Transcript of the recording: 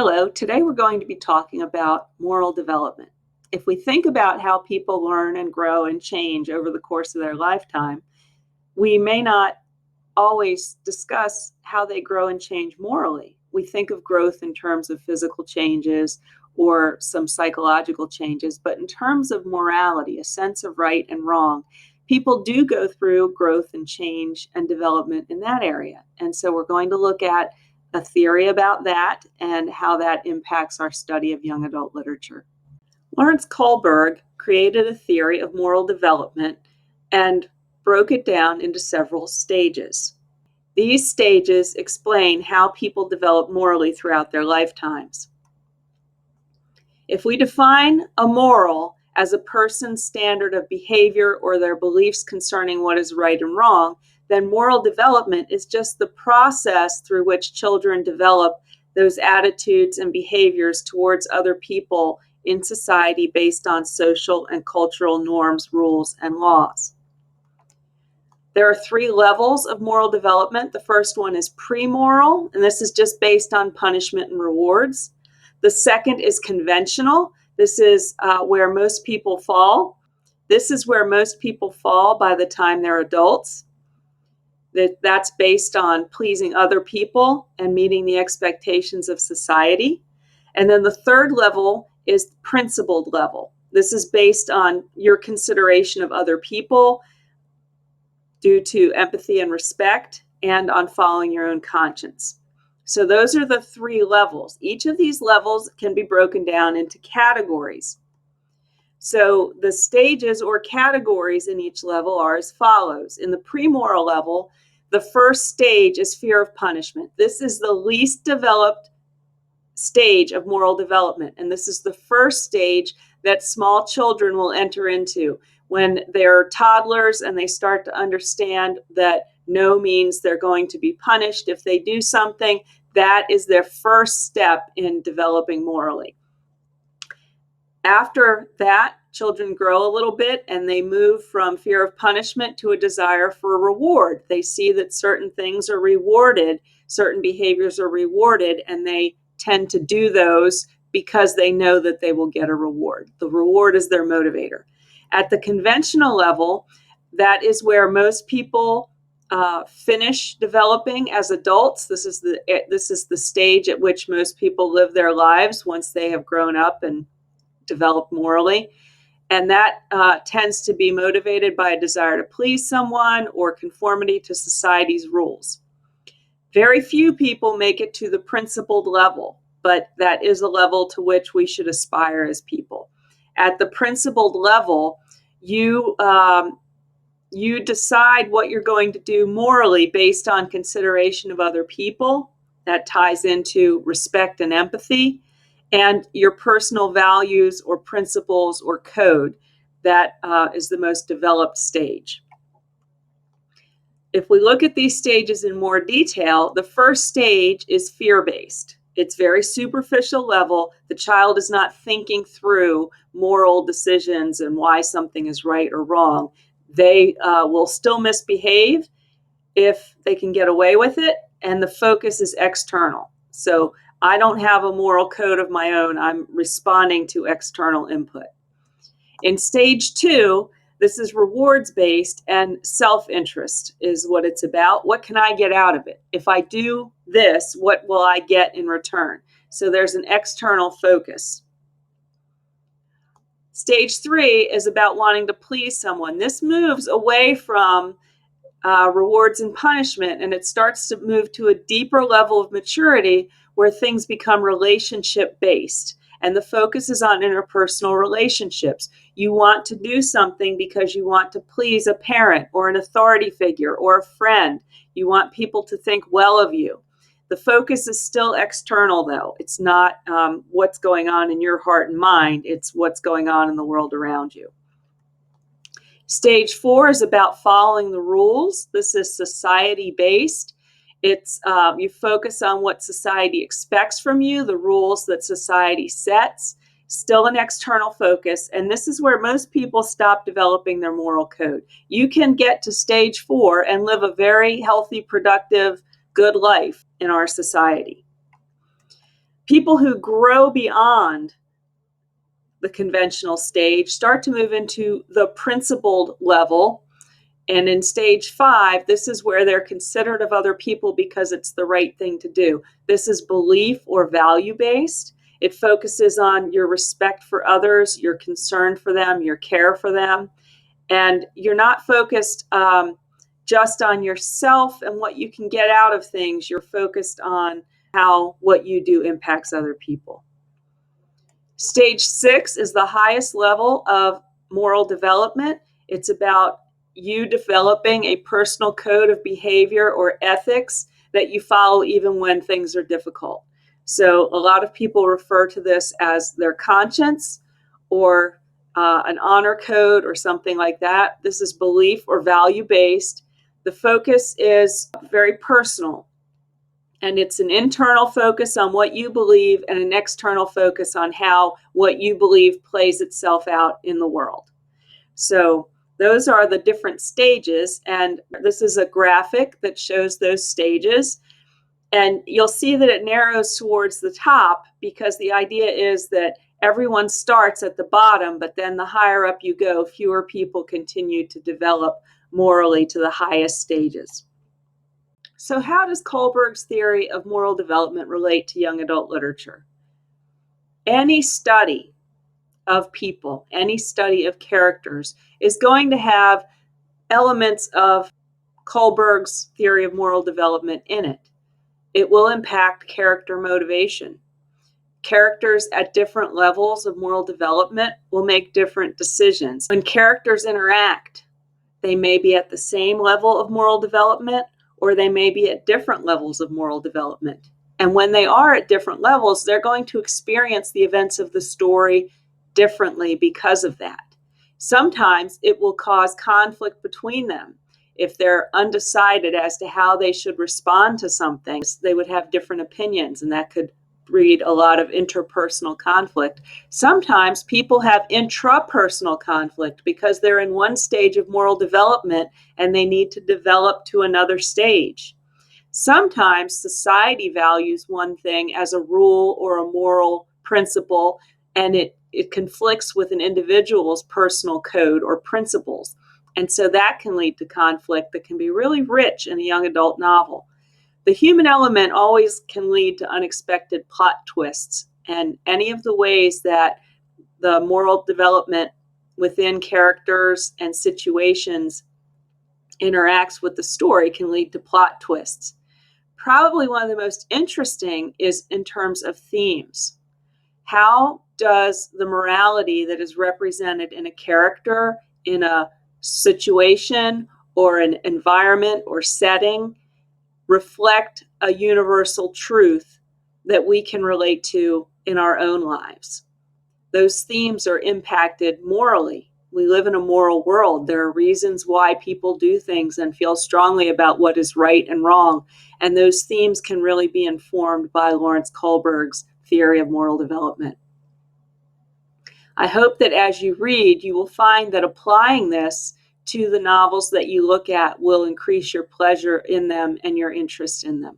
Hello, today we're going to be talking about moral development. If we think about how people learn and grow and change over the course of their lifetime, we may not always discuss how they grow and change morally. We think of growth in terms of physical changes or some psychological changes, but in terms of morality, a sense of right and wrong, people do go through growth and change and development in that area. And so we're going to look at a theory about that and how that impacts our study of young adult literature. Lawrence Kohlberg created a theory of moral development and broke it down into several stages. These stages explain how people develop morally throughout their lifetimes. If we define a moral as a person's standard of behavior or their beliefs concerning what is right and wrong, then moral development is just the process through which children develop those attitudes and behaviors towards other people in society based on social and cultural norms, rules, and laws. There are 3 levels of moral development. The first one is pre-moral, and this is just based on punishment and rewards. The second is conventional. This is where most people fall. This is where most people fall by the time they're adults. That's based on pleasing other people and meeting the expectations of society. And then the third level is principled level. This is based on your consideration of other people due to empathy and respect and on following your own conscience. So those are the 3 levels. Each of these levels can be broken down into categories. So the stages or categories in each level are as follows. In the pre-moral level, the first stage is fear of punishment. This is the least developed stage of moral development, and this is the first stage that small children will enter into when they're toddlers and they start to understand that no means they're going to be punished if they do something. That is their first step in developing morally. After that, children grow a little bit and they move from fear of punishment to a desire for a reward. They see that certain things are rewarded, certain behaviors are rewarded, and they tend to do those because they know that they will get a reward. The reward is their motivator. At the conventional level, that is where most people finish developing as adults. This is the stage at which most people live their lives once they have grown up and developed morally. And that tends to be motivated by a desire to please someone or conformity to society's rules. Very few people make it to the principled level, but that is a level to which we should aspire as people. At the principled level, you decide what you're going to do morally based on consideration of other people. That ties into respect and empathy, and your personal values or principles or code. That is the most developed stage. If we look at these stages in more detail, the first stage is fear-based. It's very superficial level. The child is not thinking through moral decisions and why something is right or wrong. They will still misbehave if they can get away with it, and the focus is external. So I don't have a moral code of my own. I'm responding to external input. In stage 2, this is rewards-based, and self-interest is what it's about. What can I get out of it? If I do this, what will I get in return? So there's an external focus. Stage 3 is about wanting to please someone. This moves away from rewards and punishment, and it starts to move to a deeper level of maturity where things become relationship-based. And the focus is on interpersonal relationships. You want to do something because you want to please a parent or an authority figure or a friend. You want people to think well of you. The focus is still external, though. It's not what's going on in your heart and mind. It's what's going on in the world around you. Stage 4 is about following the rules. This is society-based. It's you focus on what society expects from you, the rules that society sets, still an external focus. And this is where most people stop developing their moral code. You can get to stage 4 and live a very healthy, productive, good life in our society. People who grow beyond the conventional stage start to move into the principled level. And in stage 5, this is where they're considerate of other people because it's the right thing to do. This is belief or value-based. It focuses on your respect for others, your concern for them, your care for them. And you're not focused just on yourself and what you can get out of things. You're focused on how what you do impacts other people. Stage 6 is the highest level of moral development. It's about you developing a personal code of behavior or ethics that you follow even when things are difficult. So a lot of people refer to this as their conscience or an honor code or something like that. This is belief or value-based. The focus is very personal. And it's an internal focus on what you believe and an external focus on how what you believe plays itself out in the world. So those are the different stages. And this is a graphic that shows those stages. And you'll see that it narrows towards the top because the idea is that everyone starts at the bottom, but then the higher up you go, fewer people continue to develop morally to the highest stages. So how does Kohlberg's theory of moral development relate to young adult literature? Any study of people, any study of characters is going to have elements of Kohlberg's theory of moral development in it. It will impact character motivation. Characters at different levels of moral development will make different decisions. When characters interact, they may be at the same level of moral development or they may be at different levels of moral development. And when they are at different levels, they're going to experience the events of the story differently because of that. Sometimes it will cause conflict between them. If they're undecided as to how they should respond to something, they would have different opinions, and that could breed a lot of interpersonal conflict. Sometimes people have intrapersonal conflict because they're in one stage of moral development and they need to develop to another stage. Sometimes society values one thing as a rule or a moral principle, and it conflicts with an individual's personal code or principles. And so that can lead to conflict that can be really rich in a young adult novel. The human element always can lead to unexpected plot twists, and any of the ways that the moral development within characters and situations interacts with the story can lead to plot twists. Probably one of the most interesting is in terms of themes. How does the morality that is represented in a character, in a situation, or an environment or setting reflect a universal truth that we can relate to in our own lives? Those themes are impacted morally. We live in a moral world. There are reasons why people do things and feel strongly about what is right and wrong. And those themes can really be informed by Lawrence Kohlberg's theory of moral development. I hope that as you read, you will find that applying this to the novels that you look at will increase your pleasure in them and your interest in them.